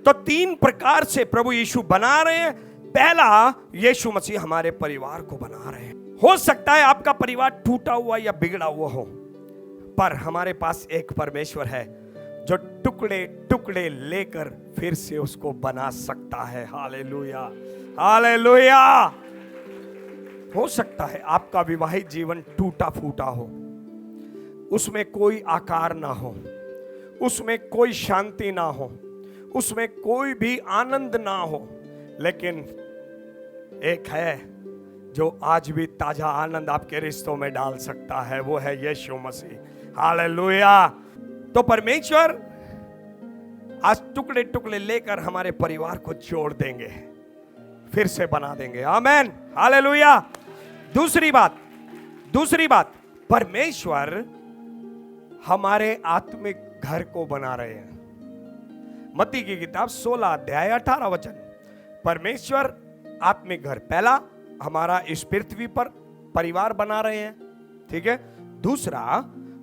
तो 3 प्रकार से प्रभु यीशु बना रहे हैं। पहला, यीशु मसीह हमारे परिवार को बना रहे हैं। हो सकता है आपका परिवार टूटा हुआ या बिगड़ा हुआ हो, पर हमारे पास एक परमेश्वर है जो टुकड़े टुकड़े लेकर फिर से उसको बना सकता है। Hallelujah, hallelujah. हो सकता है आपका विवाहित जीवन टूटा फूटा हो, उसमें कोई आकार ना हो, उसमें कोई शांति ना हो, उसमें कोई भी आनंद ना हो, लेकिन एक है जो आज भी ताजा आनंद आपके रिश्तों में डाल सकता है, वो है यीशु मसीह। हालेलुया। तो परमेश्वर आज टुकड़े टुकड़े लेकर हमारे परिवार को जोड़ देंगे, फिर से बना देंगे। आमेन, हालेलुया। दूसरी बात, परमेश्वर हमारे आत्मिक घर को बना रहे हैं। मत्ती की किताब 16 अध्याय 18 वचन। परमेश्वर आत्मिक घर, पहला हमारा इस पृथ्वी पर परिवार बना रहे हैं, ठीक है। दूसरा,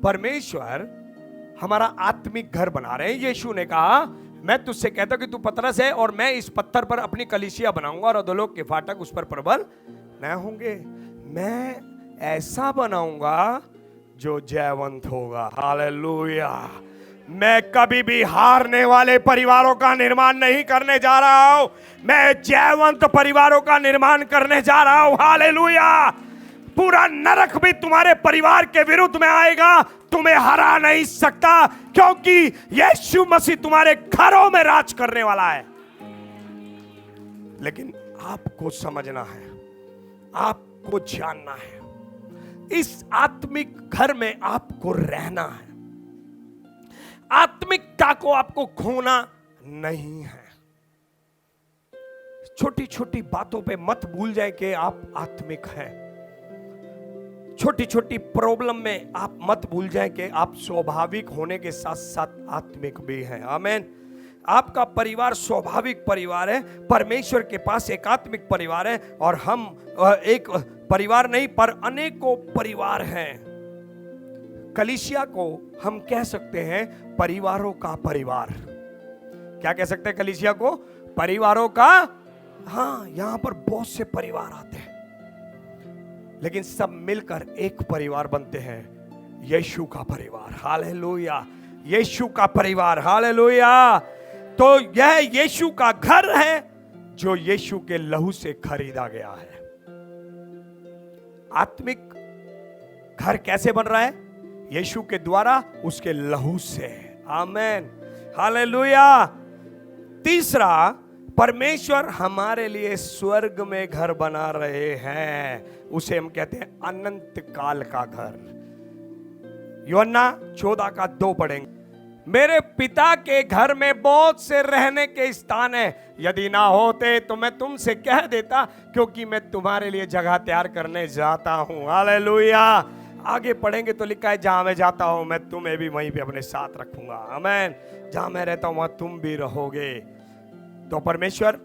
परमेश्वर हमारा आत्मिक घर बना रहे हैं। यीशु ने कहा, मैं तुझसे कहता हूं कि तू पतरस है और मैं इस पत्थर पर अपनी कलीसिया बनाऊंगा और अधोलोक के फाटक उस पर प्रबल न होंगे। मैं ऐसा बनाऊंगा जो जयवंत होगा। हालेलुया। मैं कभी भी हारने वाले परिवारों का निर्माण नहीं करने जा रहा हूं, मैं जयवंत परिवारों का निर्माण करने जा रहा हूं। हालेलुया। पूरा नरक भी तुम्हारे परिवार के विरुद्ध में आएगा, तुम्हें हरा नहीं सकता, क्योंकि यीशु मसीह तुम्हारे घरों में राज करने वाला है। लेकिन आपको समझना है, आपको जानना है, इस आत्मिक घर में आपको रहना है। आत्मिकता को आपको खोना नहीं है। छोटी छोटी बातों पे मत भूल जाए कि आप आत्मिक हैं। छोटी छोटी प्रॉब्लम में आप मत भूल जाए कि आप स्वाभाविक होने के साथ साथ आत्मिक भी हैं। आमीन। आपका परिवार स्वाभाविक परिवार है, परमेश्वर के पास एक आत्मिक परिवार है, और हम एक परिवार नहीं पर अनेकों परिवार हैं। कलीसिया को हम कह सकते हैं परिवारों का परिवार। क्या कह सकते हैं कलीसिया को? परिवारों का। हाँ, यहां पर बहुत से परिवार आते हैं, लेकिन सब मिलकर एक परिवार बनते हैं, यीशु का परिवार। हालेलुया, यीशु का परिवार। हालेलुया। तो यह यीशु का घर है जो यीशु के लहू से खरीदा गया है। आत्मिक घर कैसे बन रहा है? यीशु के द्वारा, उसके लहू से। आमेन, हालेलुया। तीसरा, परमेश्वर हमारे लिए स्वर्ग में घर बना रहे हैं, उसे हम कहते हैं अनंत काल का घर। यूहन्ना 14 का 2 पढ़ेंगे। मेरे पिता के घर में बहुत से रहने के स्थान है, यदि ना होते तो मैं तुमसे कह देता, क्योंकि मैं तुम्हारे लिए जगह तैयार करने जाता हूं। हालेलुया। आगे पढ़ेंगे तो लिखा है, जहां मैं जाता हूं मैं तुम्हें भी वहीं पे अपने साथ रखूंगा। आमीन। जहां मैं रहता हूं वहां तुम भी रहोगे। तो परमेश्वर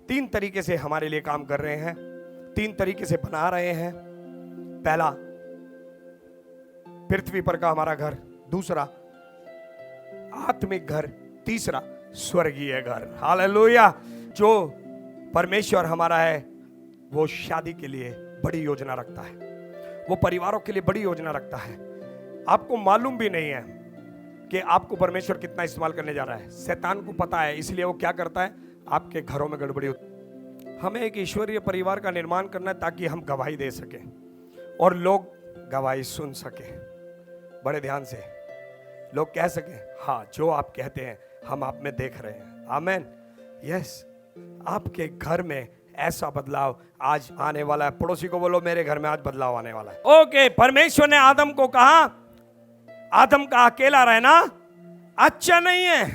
3 तरीके से हमारे लिए काम कर रहे हैं, 3 तरीके से बना रहे हैं। पहला, पृथ्वी पर का हमारा घर। दूसरा, आत्मिक घर। तीसरा, स्वर्गीय घर। हालेलुया। जो परमेश्वर हमारा है वो शादी के लिए बड़ी योजना रखता है, वो परिवारों के लिए बड़ी योजना रखता है। आपको मालूम भी नहीं है कि आपको परमेश्वर कितना इस्तेमाल करने जा रहा है। शैतान को पता है, इसलिए वो क्या करता है, आपके घरों में गड़बड़ी होती। हमें एक ईश्वरीय परिवार का निर्माण करना है ताकि हम गवाही दे सकें और लोग गवाही सुन सके। बड़े ध्यान से लोग कह सके, हाँ जो आप कहते हैं हम आप में देख रहे हैं। आमीन। यस, आपके घर में ऐसा बदलाव आज आने वाला है। पड़ोसी को बोलो, मेरे घर में आज बदलाव आने वाला है। ओके, परमेश्वर ने आदम को कहा, आदम का अकेला रहना अच्छा नहीं है।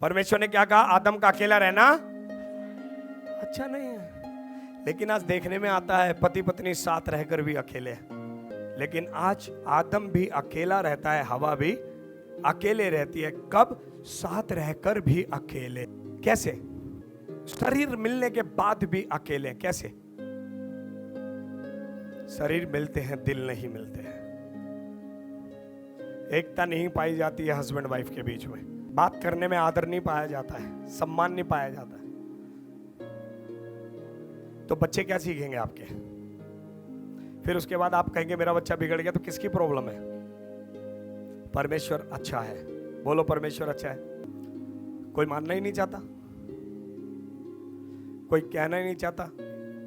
परमेश्वर ने क्या कहा? आदम का अकेला रहना अच्छा नहीं है। लेकिन आज देखने में आता है पति पत्नी साथ रहकर भी अकेले हैं। लेकिन आज आदम भी अकेला रहता है, हवा भी अकेले रहती है। कब? साथ रहकर भी अकेले। कैसे? शरीर मिलने के बाद भी अकेले। कैसे? शरीर मिलते हैं, दिल नहीं मिलते हैं। एकता नहीं पाई जाती है हस्बैंड वाइफ के बीच में। बात करने में आदर नहीं पाया जाता है, सम्मान नहीं पाया जाता है, तो बच्चे क्या सीखेंगे आपके? फिर उसके बाद आप कहेंगे मेरा बच्चा बिगड़ गया, तो किसकी प्रॉब्लम है? परमेश्वर अच्छा है। बोलो परमेश्वर अच्छा है। कोई मानना ही नहीं चाहता, कोई कहना ही नहीं चाहता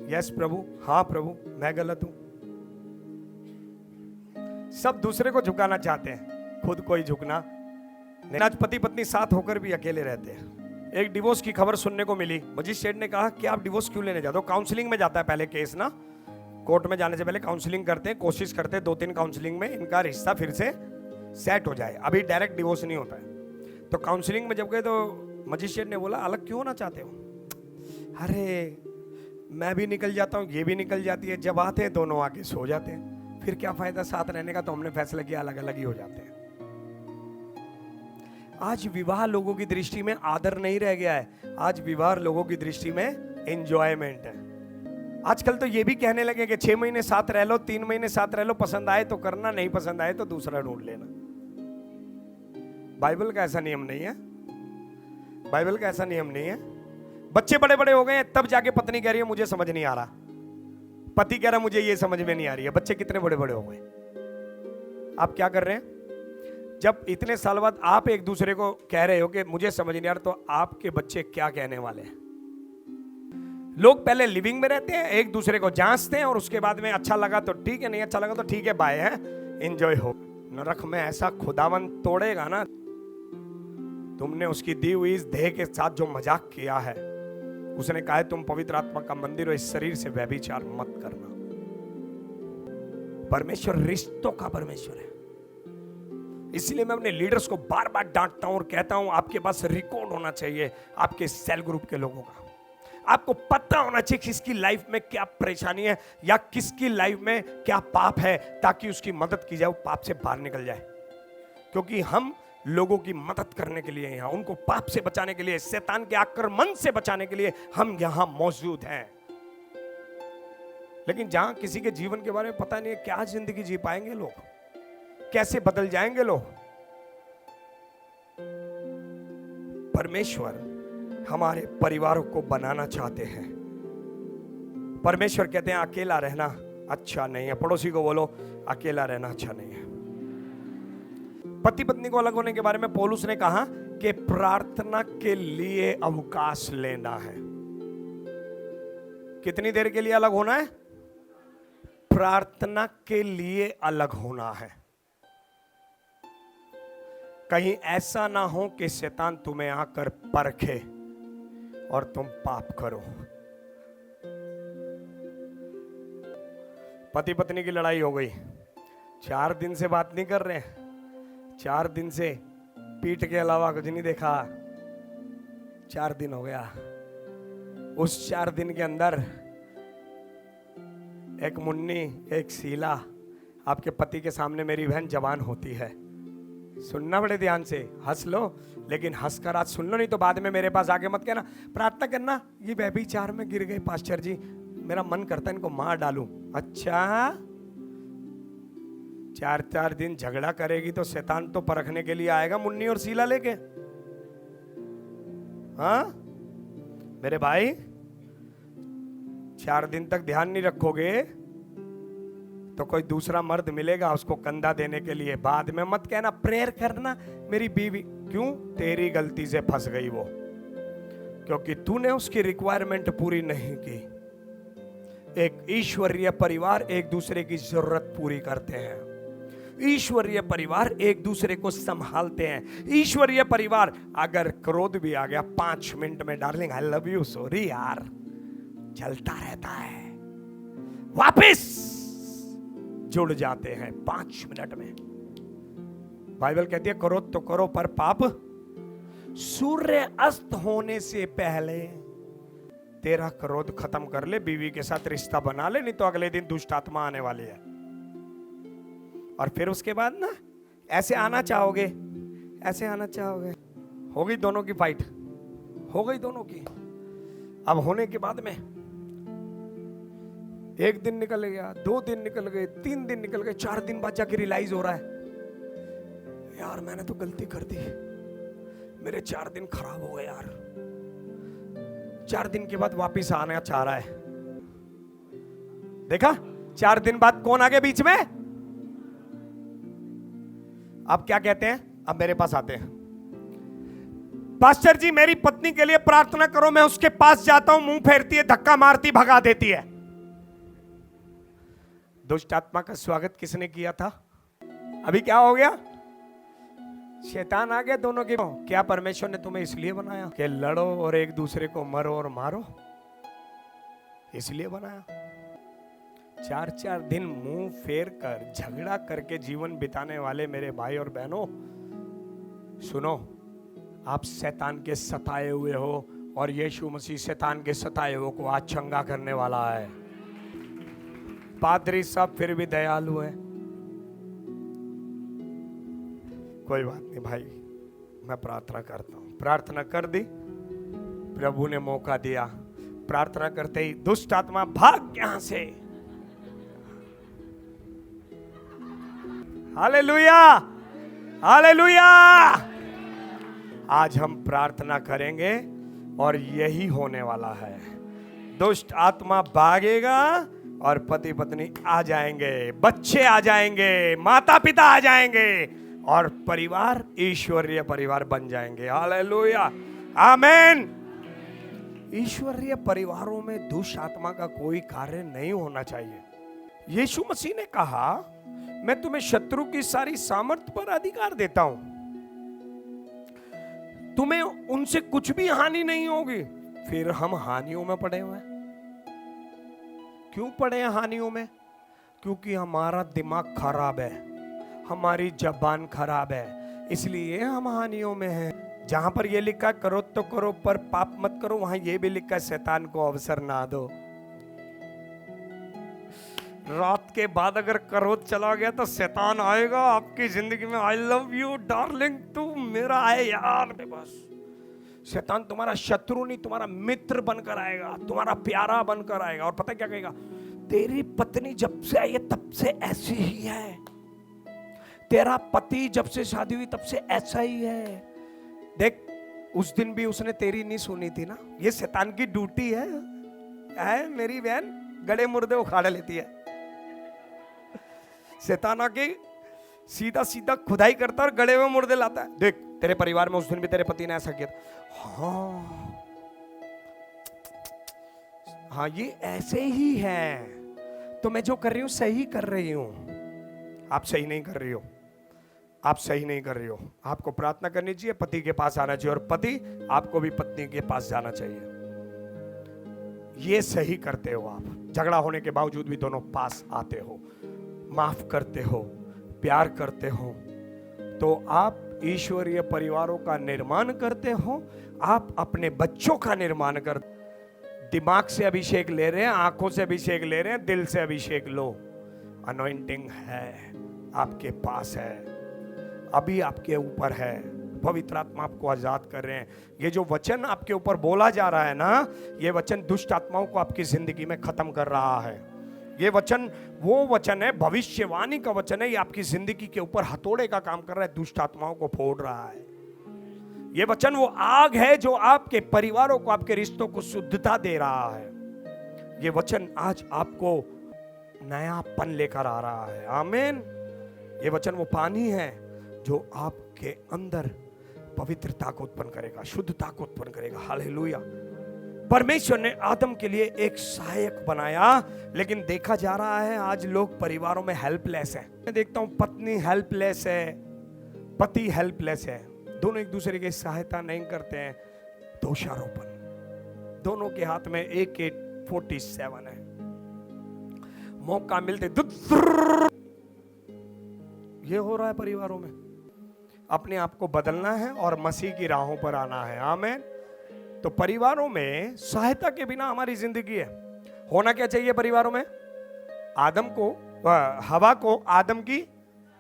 यस प्रभु, हाँ प्रभु मैं गलत हूं। सब दूसरे को झुकाना चाहते हैं, खुद कोई झुकना नहीं। आज पति पत्नी साथ होकर भी अकेले रहते हैं। एक डिवोर्स की खबर सुनने को मिली। मजिस्ट्रेट ने कहा कि आप डिवोर्स क्यों लेने जाते हो? काउंसलिंग में जाता है पहले केस ना, कोर्ट में जाने से पहले काउंसलिंग करते हैं, कोशिश करते हैं 2-3 काउंसलिंग में इनका रिश्ता फिर से सेट हो जाए। अभी डायरेक्ट डिवोर्स नहीं होता है। तो काउंसलिंग में जब गए तो मजिस्ट्रेट ने बोला अलग क्यों होना चाहते हो? अरे मैं भी निकल जाता हूँ, ये भी निकल जाती है, जब आते हैं दोनों आके सो जाते हैं, फिर क्या फायदा साथ रहने का? तो हमने फैसला किया अलग अलग ही हो जाते हैं। आज विवाह लोगों की दृष्टि में आदर नहीं रह गया है, आज विवाह लोगों की दृष्टि में एंजॉयमेंट है। आजकल तो ये भी कहने लगे कि 6 महीने साथ रह लो, 3 महीने साथ रह लो, पसंद आए तो करना, नहीं पसंद आए तो दूसरा ढूंढ लेना। बाइबल का ऐसा नियम नहीं है, बाइबल का ऐसा नियम नहीं है। बच्चे बड़े बड़े हो गए हैं तब जाके पत्नी कह रही है मुझे समझ नहीं आ रहा, पति कह रहा मुझे ये समझ में नहीं आ रही है। बच्चे कितने बड़े बड़े हो गए। आप क्या कर रहे हैं? जब इतने साल बाद आप एक दूसरे को कह रहे हो कि मुझे समझ नहीं आ रहा, तो आपके बच्चे क्या कहने वाले हैं? लोग पहले लिविंग में रहते हैं, एक दूसरे को जांचते हैं और उसके बाद में अच्छा लगा तो ठीक है, नहीं अच्छा लगा तो ठीक है, बाय है, एंजॉय हो। नरक में ऐसा खुदावन तोड़ेगा ना, तुमने उसकी दी हुई इस देह के साथ जो मजाक किया है। उसने कहा है तुम पवित्र आत्मा का मंदिर हो, इस शरीर से व्यभिचार मत करना। परमेश्वर रिश्तों का परमेश्वर है। इसलिए मैं अपने लीडर्स को बार बार डांटता हूं और कहता हूं आपके पास रिकॉर्ड होना चाहिए आपके सेल ग्रुप के लोगों का। आपको पता होना चाहिए किसकी लाइफ में क्या परेशानी है या किसकी लाइफ में क्या पाप है, ताकि उसकी मदद की जाए, वो पाप से बाहर निकल जाए। क्योंकि हम लोगों की मदद करने के लिए यहां, उनको पाप से बचाने के लिए, शैतान के आक्रमण से बचाने के लिए हम यहां मौजूद हैं। लेकिन जहां किसी के जीवन के बारे में पता नहीं है, क्या जिंदगी जी पाएंगे लोग, कैसे बदल जाएंगे लोग। परमेश्वर हमारे परिवारों को बनाना चाहते हैं। परमेश्वर कहते हैं अकेला रहना अच्छा नहीं है। पड़ोसी को बोलो अकेला रहना अच्छा नहीं है। पति पत्नी को अलग होने के बारे में पौलुस ने कहा कि प्रार्थना के लिए अवकाश लेना है। कितनी देर के लिए अलग होना है? प्रार्थना के लिए अलग होना है। कहीं ऐसा ना हो कि शैतान तुम्हें आकर परखे और तुम पाप करो। पति पत्नी की लड़ाई हो गई, 4 दिन से बात नहीं कर रहे, 4 दिन से पीठ के अलावा कुछ नहीं देखा, 4 दिन हो गया। उस 4 दिन के अंदर एक मुन्नी, एक शीला, आपके पति के सामने मेरी बहन जवान होती है। सुनना बड़े ध्यान से, हंस लो लेकिन हंसकर आज सुन लो, नहीं तो बाद में मेरे पास आके मत कहना प्रार्थना करना ये व्यभिचार में गिर गए पास्टर जी, मेरा मन करता है इनको मार डालूं। अच्छा 4 दिन झगड़ा करेगी तो शैतान तो परखने के लिए आएगा मुन्नी और शीला लेके। हाँ मेरे भाई, 4 दिन तक ध्यान नहीं रखोगे तो कोई दूसरा मर्द मिलेगा उसको कंधा देने के लिए। बाद में मत कहना प्रेयर करना मेरी बीवी, क्यों? तेरी गलती से फंस गई वो, क्योंकि तूने उसकी रिक्वायरमेंट पूरी नहीं की। एक ईश्वरीय परिवार एक दूसरे की जरूरत पूरी करते हैं। ईश्वरीय परिवार एक दूसरे को संभालते हैं। ईश्वरीय परिवार, अगर क्रोध भी आ गया 5 मिनट में darling I love you sorry यार चलता रहता है, वापस जुड़ जाते हैं 5 मिनट में। बाइबल कहती है करो तो करो पर पाप सूर्य अस्त होने से पहले तेरा क्रोध खत्म कर ले, बीवी के साथ रिश्ता बना ले, नहीं तो अगले दिन दुष्ट आत्मा आने वाली है। और फिर उसके बाद ना ऐसे आना चाहोगे, ऐसे आना चाहोगे। हो गई दोनों की फाइट, हो गई दोनों की। अब होने के बाद में 1 दिन निकल गया, 2 दिन निकल गए, 3 दिन निकल गए, 4 दिन बाद जाके रियलाइज हो रहा है यार मैंने तो गलती कर दी, मेरे 4 दिन खराब हो गए यार। 4 दिन के बाद वापिस आना चाह रहा है। देखा, 4 दिन बाद कौन आ गया बीच में? अब क्या कहते हैं? अब मेरे पास आते हैं, पास्टर जी मेरी पत्नी के लिए प्रार्थना करो। मैं उसके पास जाता हूं, मुंह फेरती है, धक्का मारती, भगा देती है। दुष्ट आत्मा का स्वागत किसने किया था? अभी क्या हो गया? शैतान आ गया दोनों के। क्या परमेश्वर ने तुम्हें इसलिए बनाया कि लड़ो और एक दूसरे को मरो और मारो? इसलिए बनाया। 4 दिन मुंह फेर कर झगड़ा करके जीवन बिताने वाले मेरे भाई और बहनों, सुनो, आप शैतान के सताए हुए हो और यीशु मसीह शैतान के सताए हुए को आज चंगा करने वाला है। पादरी साहब फिर भी दयालु है। कोई बात नहीं भाई, मैं प्रार्थना करता हूं। प्रार्थना कर दी, प्रभु ने मौका दिया। प्रार्थना करते ही दुष्ट आत्मा भाग यहां से। Hallelujah, hallelujah. आज हम प्रार्थना करेंगे और यही होने वाला है। दुष्ट आत्मा भागेगा और पति पत्नी आ जाएंगे, बच्चे आ जाएंगे, माता पिता आ जाएंगे और परिवार ईश्वरीय परिवार बन जाएंगे। हालेलुया, आमीन। ईश्वरीय परिवारों में दुष्ट आत्मा का कोई कार्य नहीं होना चाहिए। यीशु मसीह ने कहा, मैं तुम्हें शत्रु की सारी सामर्थ पर अधिकार देता हूं, तुम्हें उनसे कुछ भी हानि नहीं होगी। फिर हम हानियों में पड़े हुए हैं। क्यों पड़े हैं हानियों में? क्योंकि हमारा दिमाग खराब है, हमारी जबान खराब है, इसलिए हम हानियों में हैं। जहां पर ये लिखा करो तो करो पर पाप मत करो, वहां ये भी लिखा शैतान को अवसर ना दो। रात के बाद अगर क्रोध चला गया तो शैतान आएगा आपकी जिंदगी में। आई लव यू डार्लिंग, तू मेरा है यार। बस शैतान तुम्हारा शत्रु नहीं, तुम्हारा मित्र बनकर आएगा, तुम्हारा प्यारा बनकर आएगा। और पता क्या कहेगा? तेरी पत्नी जब से आई है तब से ऐसी ही है, तेरा पति जब से शादी हुई तब से ऐसा ही है। देख, उस दिन भी उसने तेरी नहीं सुनी थी ना। ये शैतान की ड्यूटी है मेरी बहन, गड़े मुर्दे उखाड़ लेती है। शैतान आके सीधा सीधा खुदाई करता है और गड़े हुए मुर्दे लाता है। देख, तेरे परिवार में उस दिन भी तेरे पति ने ऐसा किया था। हाँ, ये ऐसे ही है, तो मैं जो कर रही हूं सही कर रही हूं। आप सही नहीं कर रही हो, आप सही नहीं कर रही हो। आपको प्रार्थना करनी चाहिए, पति के पास आना चाहिए, और पति आपको भी पत्नी के पास जाना चाहिए। ये सही करते हो आप। झगड़ा होने के बावजूद भी दोनों पास आते हो, माफ करते हो, प्यार करते हो, तो आप ईश्वरीय परिवारों का निर्माण करते हो। आप अपने बच्चों का निर्माण कर। दिमाग से अभिषेक ले रहे हैं, आंखों से अभिषेक ले रहे हैं, दिल से अभिषेक लो। अनॉइंटिंग है, आपके पास है, अभी आपके ऊपर है। पवित्र आत्मा आपको आजाद कर रहे हैं। ये जो वचन आपके ऊपर बोला जा रहा है ना, ये वचन दुष्ट आत्माओं को आपकी जिंदगी में खत्म कर रहा है। ये वचन वो वचन है, भविष्यवाणी का वचन है। ये आपकी जिंदगी के ऊपर हथौड़े का काम कर रहा है, दुष्ट आत्माओं को फोड़ रहा है। ये वचन वो आग है जो आपके परिवारों को, आपके रिश्तों को शुद्धता दे रहा है। ये वचन आज आपको नयापन लेकर आ रहा है। आमीन। ये वचन वो पानी है जो आपके अंदर पवित्रता को उत्पन्न करेगा, शुद्धता को उत्पन्न करेगा। हालेलुया। परमेश्वर ने आदम के लिए एक सहायक बनाया, लेकिन देखा जा रहा है आज लोग परिवारों में हेल्पलेस हैं। मैं देखता हूं पत्नी हेल्पलेस है, पति हेल्पलेस है, दोनों एक दूसरे की सहायता नहीं करते हैं। दोषारोपण, दोनों के हाथ में AK-47 है। मौका मिलते ये हो रहा है परिवारों में। अपने आप को बदलना है और मसीह की राहों पर आना है। आमीन। तो परिवारों में सहायता के बिना हमारी जिंदगी है। होना क्या चाहिए परिवारों में? आदम को, हवा को आदम की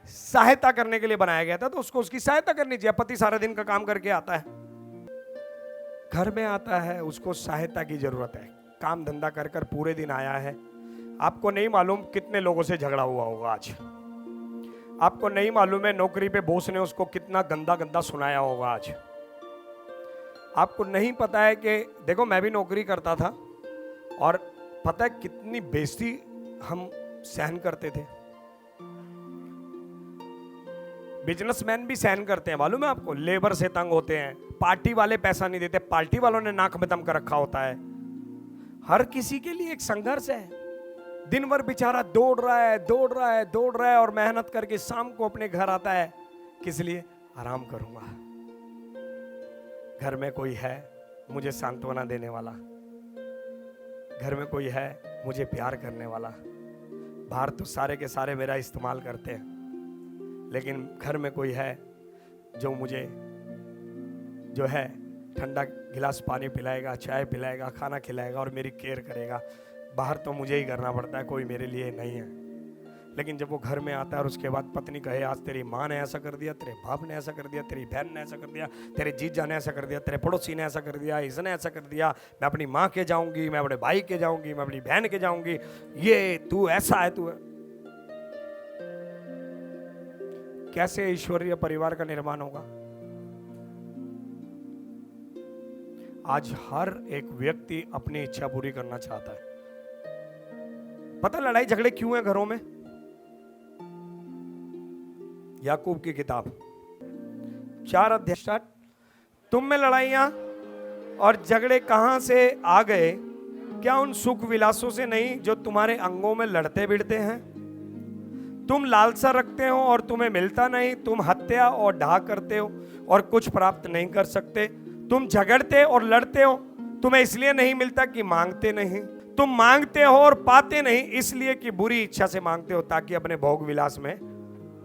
सहायता करने के लिए बनाया गया था, तो उसको उसकी सहायता करनी चाहिए। पति सारा दिन का काम करके आता है, घर में आता है, उसको सहायता की जरूरत है। काम धंधा कर कर पूरे दिन आया है। आपको नहीं मालूम कितने लोगों से झगड़ा हुआ होगा आज। आपको नहीं मालूम है नौकरी पे बॉस ने उसको कितना गंदा गंदा सुनाया होगा आज। आपको नहीं पता है कि देखो मैं भी नौकरी करता था और पता है कितनी बेइज्जती हम सहन करते थे। बिजनेसमैन भी सहन करते हैं, मालूम है आपको, लेबर से तंग होते हैं, पार्टी वाले पैसा नहीं देते, पार्टी वालों ने नाक में दम कर रखा होता है। हर किसी के लिए एक संघर्ष है। दिन भर बेचारा दौड़ रहा है और मेहनत करके शाम को अपने घर आता है, किस लिए? आराम करूंगा, घर में कोई है मुझे सांत्वना देने वाला, घर में कोई है मुझे प्यार करने वाला। बाहर तो सारे के सारे मेरा इस्तेमाल करते हैं, लेकिन घर में कोई है जो मुझे जो है ठंडा गिलास पानी पिलाएगा, चाय पिलाएगा, खाना खिलाएगा और मेरी केयर करेगा। बाहर तो मुझे ही करना पड़ता है, कोई मेरे लिए नहीं है। लेकिन जब वो घर में आता है और उसके बाद पत्नी कहे आज तेरी माँ ने ऐसा कर दिया, तेरे बाप ने ऐसा कर दिया, तेरी बहन ने ऐसा कर दिया, तेरे जीजा ने ऐसा कर दिया, तेरे पड़ोसी ने ऐसा कर दिया, इसने ऐसा कर दिया, मैं अपनी माँ के जाऊंगी, मैं अपने भाई के जाऊंगी, मैं अपनी बहन के जाऊंगी, ये तू ऐसा है, तू है। कैसे ईश्वरीय परिवार का निर्माण होगा? आज हर एक व्यक्ति अपनी इच्छा पूरी करना चाहता है। पता लड़ाई झगड़े क्यों है घरों में? याकूब की किताब 4 अध्याय स्टार्ट। तुम में लड़ाइयां और झगड़े कहां से आ गए? क्या उन सुख विलासों से नहीं जो तुम्हारे अंगों में लड़ते भिड़ते हैं? तुम लालसा रखते हो और तुम्हें मिलता नहीं, तुम हत्या और ढा करते हो और कुछ प्राप्त नहीं कर सकते। तुम झगड़ते और लड़ते हो, तुम्हें इसलिए नहीं मिलता कि मांगते नहीं। तुम मांगते हो और पाते नहीं, इसलिए कि बुरी इच्छा से मांगते हो ताकि अपने भोग विलास में।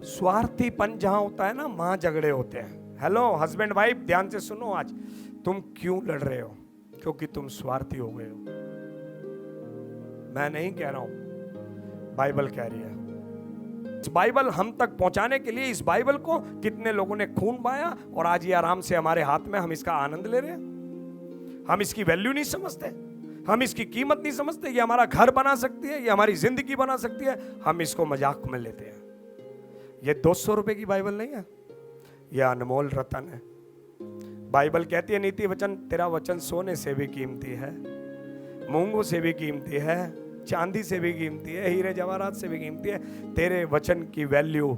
स्वार्थीपन जहां होता है ना, वहां झगड़े होते हैं। हेलो हस्बैंड वाइफ, ध्यान से सुनो। आज तुम क्यों लड़ रहे हो? क्योंकि तुम स्वार्थी हो गए हो। मैं नहीं कह रहा हूं, बाइबल कह रही है। इस बाइबल हम तक पहुंचाने के लिए इस बाइबल को कितने लोगों ने खून बहाया और आज ये आराम से हमारे हाथ में, हम इसका आनंद ले रहे हैं। हम इसकी वैल्यू नहीं समझते, हम इसकी कीमत नहीं समझते। ये हमारा घर बना सकती है, ये हमारी जिंदगी बना सकती है, हम इसको मजाक में लेते हैं। ये 200 रुपए की बाइबल नहीं है, ये अनमोल रतन है। बाइबल कहती है नीति वचन, तेरा वचन सोने से भी कीमती है, मूंगों से भी कीमती है, चांदी से भी कीमती है, हीरे जवाहरात से भी कीमती है। तेरे वचन की वैल्यू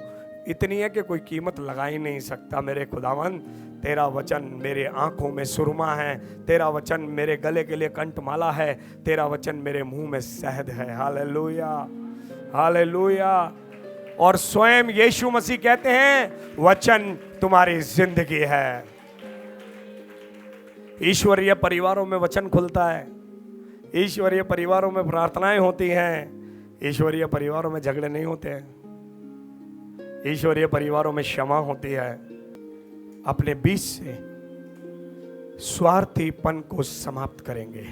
इतनी है कि कोई कीमत लगा ही नहीं सकता। मेरे खुदावंद, तेरा वचन मेरे आंखों में सुरमा है, तेरा वचन मेरे गले के लिए कंठमाला है, तेरा वचन मेरे मुंह में शहद है। Hallelujah, hallelujah. और स्वयं यीशु मसीह कहते हैं वचन तुम्हारी जिंदगी है। ईश्वरीय परिवारों में वचन खुलता है, ईश्वरीय परिवारों में प्रार्थनाएं होती हैं, ईश्वरीय परिवारों में झगड़े नहीं होते हैं, ईश्वरीय परिवारों में क्षमा होती है। अपने बीच से स्वार्थीपन को समाप्त करेंगे।